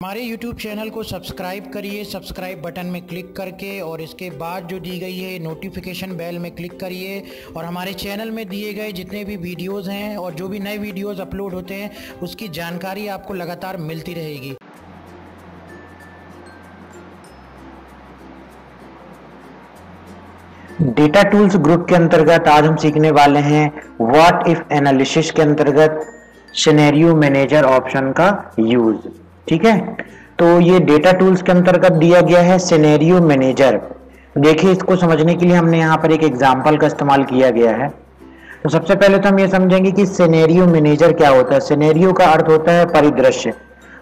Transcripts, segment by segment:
हमारे YouTube channel को subscribe करिए, सब्सक्राइब बटन में क्लिक करके, और इसके बाद जो दी गई है नोटिफिकेशन बेल में क्लिक करिए। और हमारे चैनल में दिए गए जितने भी वीडियोस हैं और जो भी नए वीडियोस अपलोड होते हैं उसकी जानकारी आपको लगातार मिलती रहेगी। डेटा टूल्स ग्रुप के अंतर्गत आज हम सीखने वाले हैं व्हाट इफ एनालिसिस के अंतर्गत सिनेरियो मैनेजर ऑप्शन का यूज। ठीक है, तो ये डेटा टूल्स के अंतर्गत दिया गया है सिनेरियो मैनेजर। देखिए, इसको समझने के लिए हमने यहाँ पर एक एग्जाम्पल का इस्तेमाल किया गया है। तो सबसे पहले तो हम ये समझेंगे कि सिनेरियो मैनेजर क्या होता है। सिनेरियो का अर्थ होता है परिदृश्य।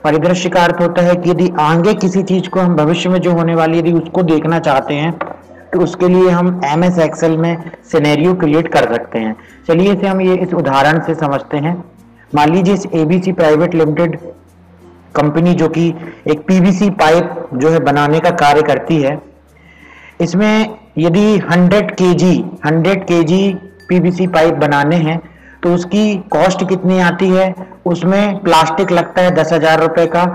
परिदृश्य का अर्थ होता है कि यदि आगे किसी चीज को हम भविष्य में जो होने वाली यदि उसको देखना चाहते हैं तो उसके लिए हम MS एक्सेल में सिनेरियो क्रिएट कर सकते हैं। चलिए इसे हम ये इस उदाहरण से समझते हैं। मान लीजिए इस ABC प्राइवेट लिमिटेड कंपनी जो कि एक PVC पाइप जो है बनाने का कार्य करती है, इसमें यदि 100 kg PVC पाइप बनाने हैं तो उसकी कॉस्ट कितनी आती है। उसमें प्लास्टिक लगता है 10,000 रुपए का,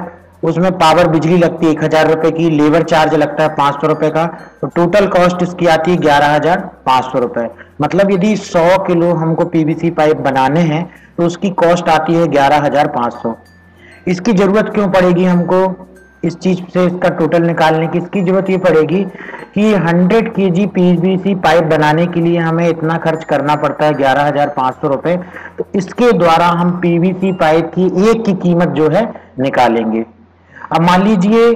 उसमें पावर बिजली लगती है 1,000 रुपए की, लेबर चार्ज लगता है 500 रुपए का, तो टोटल कॉस्ट इसकी आती है 11,500 रुपए। मतलब यदि 100 किलो हमको PVC पाइप बनाने हैं तो उसकी कॉस्ट आती है 11,500। इसकी जरूरत क्यों पड़ेगी हमको इस चीज से इसका टोटल निकालने की? इसकी जरूरत ये पड़ेगी कि 100 kg PVC पाइप बनाने के लिए हमें इतना खर्च करना पड़ता है 11,500 रुपए। तो इसके द्वारा हम PVC पाइप की एक की कीमत जो है निकालेंगे। अब मान लीजिए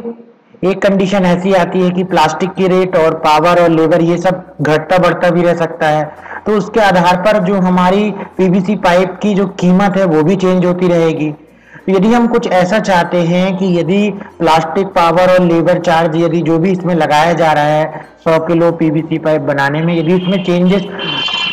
एक कंडीशन ऐसी आती है कि प्लास्टिक की रेट और पावर और लेबर ये सब घटता बढ़ता भी रह सकता है, तो उसके आधार पर जो हमारी PVC पाइप की जो कीमत है वो भी चेंज होती रहेगी। तो यदि हम कुछ ऐसा चाहते हैं कि यदि प्लास्टिक, पावर और लेबर चार्ज यदि जो भी इसमें लगाया जा रहा है 100 किलो PVC पाइप बनाने में, यदि इसमें चेंजेस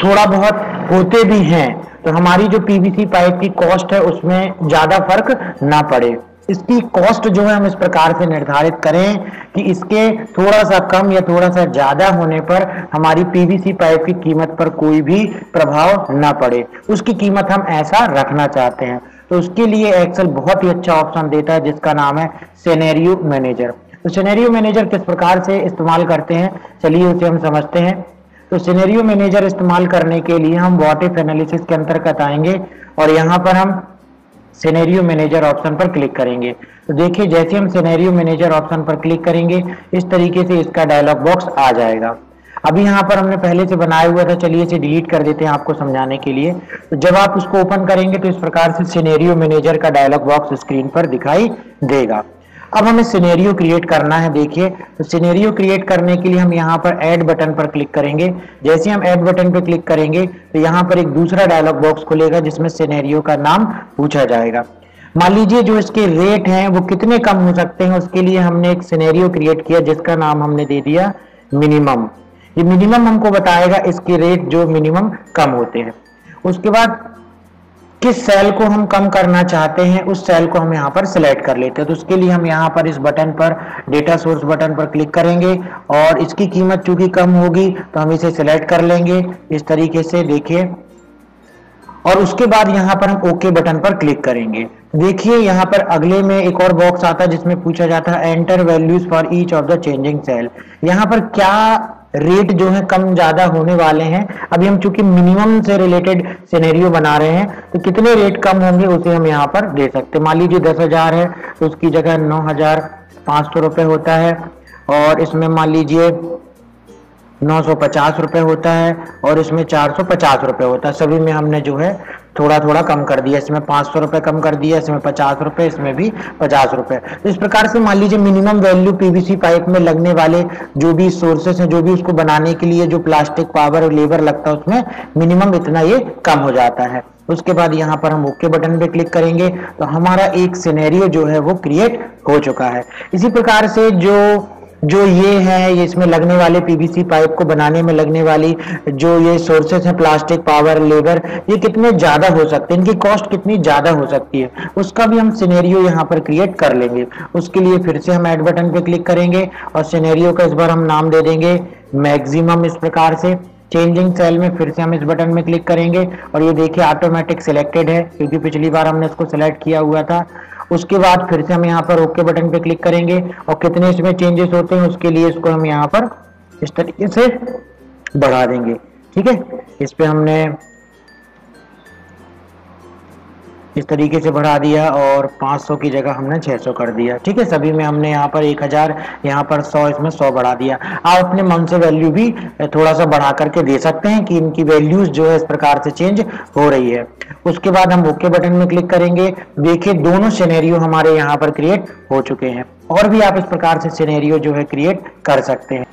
थोड़ा बहुत होते भी हैं तो हमारी जो PVC पाइप की कॉस्ट है उसमें ज्यादा फर्क ना पड़े। इसकी कॉस्ट जो है हम इस प्रकार से निर्धारित करें कि इसके थोड़ा सा कम या थोड़ा सा ज्यादा होने पर हमारी PVC पाइप की कीमत पर कोई भी प्रभाव ना पड़े। उसकी कीमत हम ऐसा रखना चाहते हैं, तो उसके लिए एक्सेल बहुत ही अच्छा ऑप्शन देता है जिसका नाम है सिनेरियो मैनेजर। तो सिनेरियो मैनेजर किस प्रकार से इस्तेमाल करते हैं, चलिए उसे हम समझते हैं। तो सिनेरियो मैनेजर इस्तेमाल करने के लिए हम व्हाट इफ एनालिसिस के अंतर्गत आएंगे और यहाँ पर हम सिनेरियो मैनेजर ऑप्शन पर क्लिक करेंगे। तो देखिए, जैसे हम सिनेरियो मैनेजर ऑप्शन पर क्लिक करेंगे इस तरीके से इसका डायलॉग बॉक्स आ जाएगा। अभी यहाँ पर हमने पहले से बनाया हुआ था, चलिए इसे डिलीट कर देते हैं आपको समझाने के लिए। तो जब आप उसको ओपन करेंगे तो इस प्रकार से सिनेरियो मैनेजर का डायलॉग बॉक्स स्क्रीन पर दिखाई देगा। अब हमें सिनेरियो क्रिएट करना है। देखिए, तो सिनेरियो क्रिएट करने के लिए हम यहाँ पर ऐड बटन पर क्लिक करेंगे। जैसे हम ऐड बटन पर क्लिक करेंगे तो यहाँ पर एक दूसरा डायलॉग बॉक्स खुलेगा जिसमें सिनेरियो का नाम पूछा जाएगा। मान लीजिए जो इसके रेट हैं वो कितने कम हो सकते हैं, उसके लिए हमने एक सिनेरियो क्रिएट किया जिसका नाम हमने दे दिया मिनिमम। ये मिनिमम हमको बताएगा इसके रेट जो मिनिमम कम होते हैं। उसके बाद किस सेल को हम कम करना चाहते हैं उस सेल को हम यहाँ पर सिलेक्ट कर लेते हैं। तो उसके लिए हम यहाँ पर इस बटन पर डेटा सोर्स बटन पर क्लिक करेंगे और इसकी कीमत चूंकि कम होगी तो हम इसे सिलेक्ट कर लेंगे इस तरीके से। देखिए, और उसके बाद यहाँ पर हम ओके बटन पर क्लिक करेंगे। देखिए, यहाँ पर अगले में एक और बॉक्स आता है जिसमें पूछा जाता है enter values for each of the changing cell. यहाँ पर क्या रेट जो है कम ज्यादा होने वाले हैं। अभी हम चूंकि मिनिमम से रिलेटेड सिनेरियो बना रहे हैं तो कितने रेट कम होंगे उसे हम यहाँ पर दे सकते हैं। मान लीजिए 10,000 है तो उसकी जगह 9,500 रुपए होता है, और इसमें मान लीजिए 950 रुपए होता है, और इसमें 450 रुपए होता है। सभी में हमने जो है थोड़ा थोड़ा कम कर दिया। इसमें 500 रुपए कम कर दिया, इसमें 50 रुपए, इसमें भी 50 रुपए। तो इस प्रकार से मान लीजिए मिनिमम वैल्यू PVC पाइप में लगने वाले जो भी सोर्सेस हैं, जो भी उसको बनाने के लिए जो प्लास्टिक, पावर और लेबर लगता है उसमें मिनिमम इतना ये कम हो जाता है। उसके बाद यहाँ पर हम ओके बटन पे क्लिक करेंगे तो हमारा एक सिनेरियो जो है वो क्रिएट हो चुका है। इसी प्रकार से जो ये है, ये इसमें लगने वाले PVC पाइप को बनाने में लगने वाली जो ये सोर्सेस हैं प्लास्टिक, पावर, लेबर, ये कितने ज्यादा हो सकते हैं, इनकी कॉस्ट कितनी ज्यादा हो सकती है, उसका भी हम सिनेरियो यहाँ पर क्रिएट कर लेंगे। उसके लिए फिर से हम ऐड बटन पे क्लिक करेंगे और सिनेरियो का इस बार हम नाम दे देंगे मैक्सिमम। इस प्रकार से चेंजिंग सेल में फिर से हम इस बटन में क्लिक करेंगे और ये देखिए ऑटोमेटिक सिलेक्टेड है क्योंकि पिछली बार हमने इसको सिलेक्ट किया हुआ था। उसके बाद फिर से हम यहाँ पर ओके बटन पे क्लिक करेंगे और कितने इसमें चेंजेस होते हैं उसके लिए इसको हम यहाँ पर इस तरीके से बढ़ा देंगे। ठीक है, इस पे हमने इस तरीके से बढ़ा दिया और 500 की जगह हमने 600 कर दिया। ठीक है, सभी में हमने यहाँ पर 1000, यहाँ पर 100, इसमें 100 बढ़ा दिया। आप अपने मन से वैल्यू भी थोड़ा सा बढ़ा करके दे सकते हैं कि इनकी वैल्यूज जो है इस प्रकार से चेंज हो रही है। उसके बाद हम ओके बटन में क्लिक करेंगे। देखिए दोनों सिनेरियो हमारे यहाँ पर क्रिएट हो चुके हैं। और भी आप इस प्रकार से सिनेरियो जो है क्रिएट कर सकते हैं।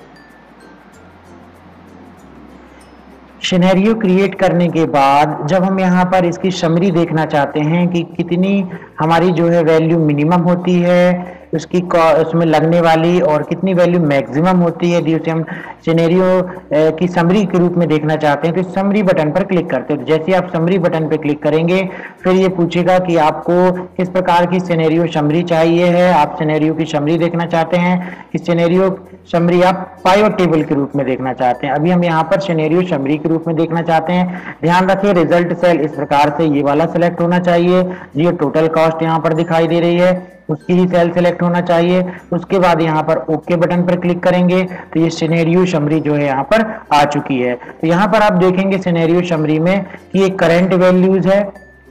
सिनेरियो क्रिएट करने के बाद जब हम यहाँ पर इसकी समरी देखना चाहते हैं कि कितनी हमारी जो है वैल्यू मिनिमम होती है उसमें लगने वाली और कितनी वैल्यू मैक्सिमम होती है, यदि उसे हम सिनेरियो की समरी के रूप में देखना चाहते हैं तो समरी बटन पर क्लिक करते हैं। तो जैसे आप समरी बटन पर क्लिक करेंगे फिर ये पूछेगा कि आपको किस प्रकार की सिनेरियो समरी चाहिए है। आप सिनेरियो की समरी देखना चाहते हैं कि सिनेरियो समरी आप पाइवट टेबल के रूप में देखना चाहते हैं। अभी हम यहाँ पर सिनेरियो समरी के रूप में देखना चाहते हैं। ध्यान रखिए रिजल्ट सेल इस प्रकार से ये वाला सिलेक्ट होना चाहिए। ये टोटल कॉस्ट यहाँ पर दिखाई दे रही है उसकी ही सेल सेलेक्ट होना चाहिए। उसके बाद यहाँ पर ओके बटन पर क्लिक करेंगे तो ये सिनेरियो समरी जो है यहाँ पर आ चुकी है। तो यहाँ पर आप देखेंगे सिनेरियो समरी में कि ये करंट वैल्यूज है।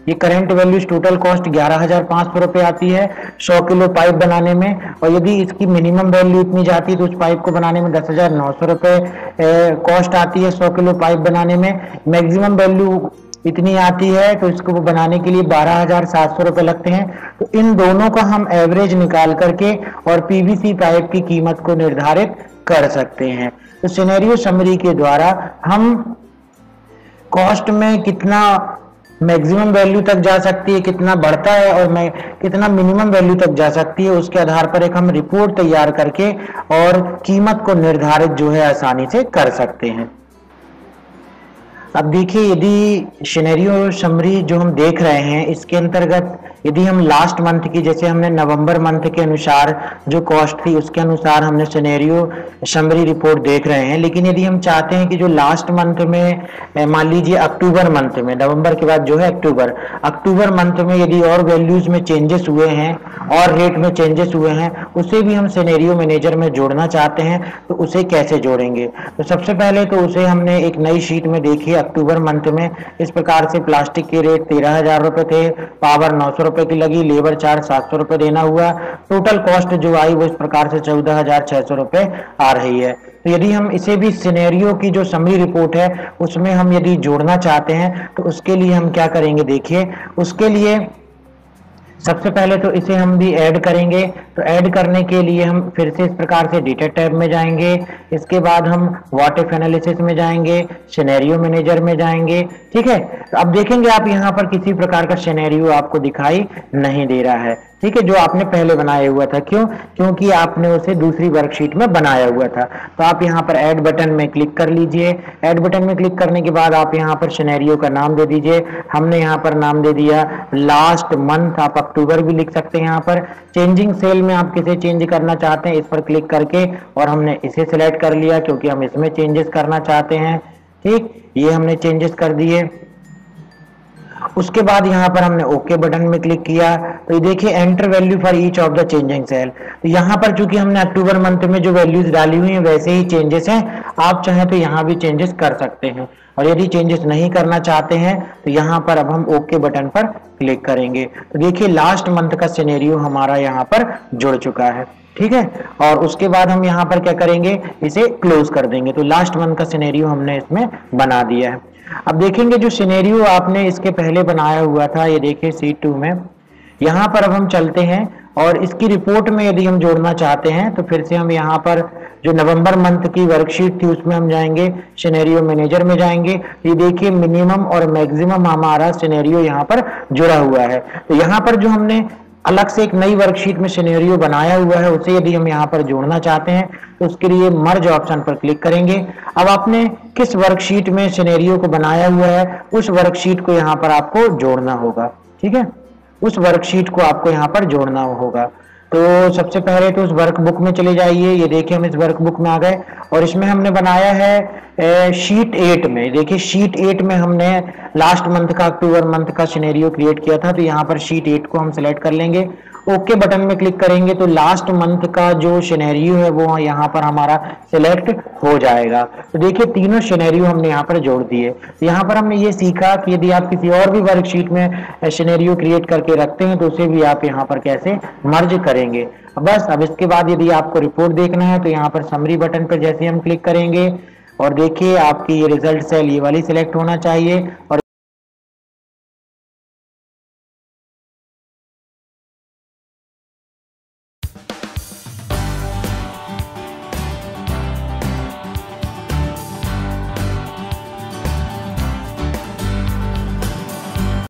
ये करंट वैल्यूज टोटल कॉस्ट 11,500 रुपए आती है 100 किलो पाइप बनाने में। और यदि इसकी मिनिमम वैल्यू इतनी जाती है तो उस पाइप को बनाने में 10,900 रुपए कॉस्ट आती है 100 किलो पाइप बनाने में। मैक्सिमम वैल्यू इतनी आती है तो इसको बनाने के लिए 12,700 रुपए लगते हैं। तो इन दोनों का हम एवरेज निकाल करके और पीवीसी पाइप की कीमत को निर्धारित कर सकते हैं। तो सिनेरियो समरी के द्वारा हम कॉस्ट में कितना मैक्सिमम वैल्यू तक जा सकती है, कितना बढ़ता है और कितना मिनिमम वैल्यू तक जा सकती है, उसके आधार पर एक हम रिपोर्ट तैयार करके और कीमत को निर्धारित जो है आसानी से कर सकते हैं। अब देखिए यदि सिनेरियो समरी जो हम देख रहे हैं इसके अंतर्गत यदि हम लास्ट मंथ की, जैसे हमने नवंबर मंथ के अनुसार जो कॉस्ट थी उसके अनुसार हमने सिनेरियो समरी रिपोर्ट देख रहे हैं, लेकिन यदि हम चाहते हैं कि जो लास्ट मंथ में मान लीजिए अक्टूबर मंथ में, नवंबर के बाद जो है अक्टूबर मंथ में यदि और वैल्यूज में चेंजेस हुए हैं और रेट में चेंजेस हुए हैं उसे भी हम सिनेरियो मैनेजर में जोड़ना चाहते हैं तो उसे कैसे जोड़ेंगे। तो सबसे पहले तो उसे हमने एक नई शीट में देखिए अक्टूबर मंथ में इस प्रकार से प्लास्टिक के रेट 13,000 रुपए थे, पावर 900 रुपए की लगी, लेबर चार्ज 700 रुपए देना हुआ, टोटल कॉस्ट जो आई वो इस प्रकार से 14,600 रुपए आ रही है। तो यदि हम इसे भी सिनेरियो की जो समरी रिपोर्ट है उसमें हम यदि जोड़ना चाहते हैं तो उसके लिए हम क्या करेंगे, देखिए उसके लिए सबसे पहले तो इसे हम भी ऐड करेंगे। तो ऐड करने के लिए हम फिर से इस प्रकार से डेटा टैब में जाएंगे, इसके बाद हम व्हाट इफ एनालिसिस में जाएंगे, सिनेरियो मैनेजर में जाएंगे। ठीक है, तो अब देखेंगे आप यहाँ पर किसी प्रकार का सिनेरियो आपको दिखाई नहीं दे रहा है। ठीक है, जो आपने पहले बनाया हुआ था, क्यों? क्योंकि आपने उसे दूसरी वर्कशीट में बनाया हुआ था। तो आप यहाँ पर ऐड बटन में क्लिक कर लीजिए। ऐड बटन में क्लिक करने के बाद आप यहाँ पर सिनेरियो का नाम दे दीजिए। हमने यहाँ पर नाम दे दिया लास्ट मंथ, आप अक्टूबर भी लिख सकते हैं। यहाँ पर चेंजिंग सेल में आप किसे चेंज करना चाहते हैं इस पर क्लिक करके और हमने इसे सिलेक्ट कर लिया क्योंकि हम इसमें चेंजेस करना चाहते हैं। ठीक, ये हमने चेंजेस कर दिए। उसके बाद यहाँ पर हमने ओके बटन में क्लिक किया तो ये देखिए enter value for each of the changing cell. तो यहाँ पर चूंकि हमने अक्टूबर मंथ में जो वैल्यूज डाली हुई हैं वैसे ही चेंजेस हैं, आप चाहें तो यहाँ भी चेंजेस कर सकते हैं। और यदि चेंजेस नहीं करना चाहते हैं तो यहाँ पर अब हम ओके बटन पर क्लिक करेंगे। तो देखिए लास्ट मंथ का सिनेरियो हमारा यहाँ पर जुड़ चुका है। ठीक है, और उसके बाद हम यहाँ पर क्या करेंगे, इसे क्लोज कर देंगे। तो लास्ट मंथ का सिनेरियो हमने इसमें बना दिया है। अब देखेंगे जो सिनेरियो आपने इसके पहले बनाया हुआ था, ये देखिए शीट 2 में, यहाँ पर अब हम चलते हैं और इसकी रिपोर्ट में यदि हम जोड़ना चाहते हैं तो फिर से हम यहाँ पर जो नवंबर मंथ की वर्कशीट थी उसमें हम जाएंगे, सिनेरियो मैनेजर में जाएंगे। ये देखिए मिनिमम और मैक्सिमम हमारा सिनेरियो यहाँ पर जुड़ा हुआ है। तो यहाँ पर जो हमने अलग से एक नई वर्कशीट में सिनेरियो बनाया हुआ है उसे यदि हम यहाँ पर जोड़ना चाहते हैं तो उसके लिए मर्ज ऑप्शन पर क्लिक करेंगे। अब आपने किस वर्कशीट में सिनेरियो को बनाया हुआ है उस वर्कशीट को यहाँ पर आपको जोड़ना होगा। ठीक है, उस वर्कशीट को आपको यहाँ पर जोड़ना होगा। तो सबसे पहले तो उस वर्कबुक में चले जाइए। ये देखिए हम इस वर्कबुक में आ गए और इसमें हमने बनाया है शीट 8 में। देखिए शीट 8 में हमने लास्ट मंथ का अक्टूबर मंथ का सिनेरियो क्रिएट किया था। तो यहाँ पर शीट 8 को हम सिलेक्ट कर लेंगे ओके बटन में क्लिक करेंगे तो लास्ट मंथ का जो सिनेरियो है वो यहाँ पर हमारा सिलेक्ट हो जाएगा। तो देखिए तीनों सिनेरियो हमने यहाँ पर जोड़ दिए। तो यहाँ पर हमने ये सीखा कि यदि आप किसी और भी वर्कशीट में सिनेरियो क्रिएट करके रखते हैं तो उसे भी आप यहाँ पर कैसे मर्ज करेंगे। बस अब इसके बाद यदि आपको रिपोर्ट देखना है तो यहाँ पर समरी बटन पर जैसे हम क्लिक करेंगे और देखिए आपकी ये रिजल्ट सेल ये वाली सिलेक्ट होना चाहिए और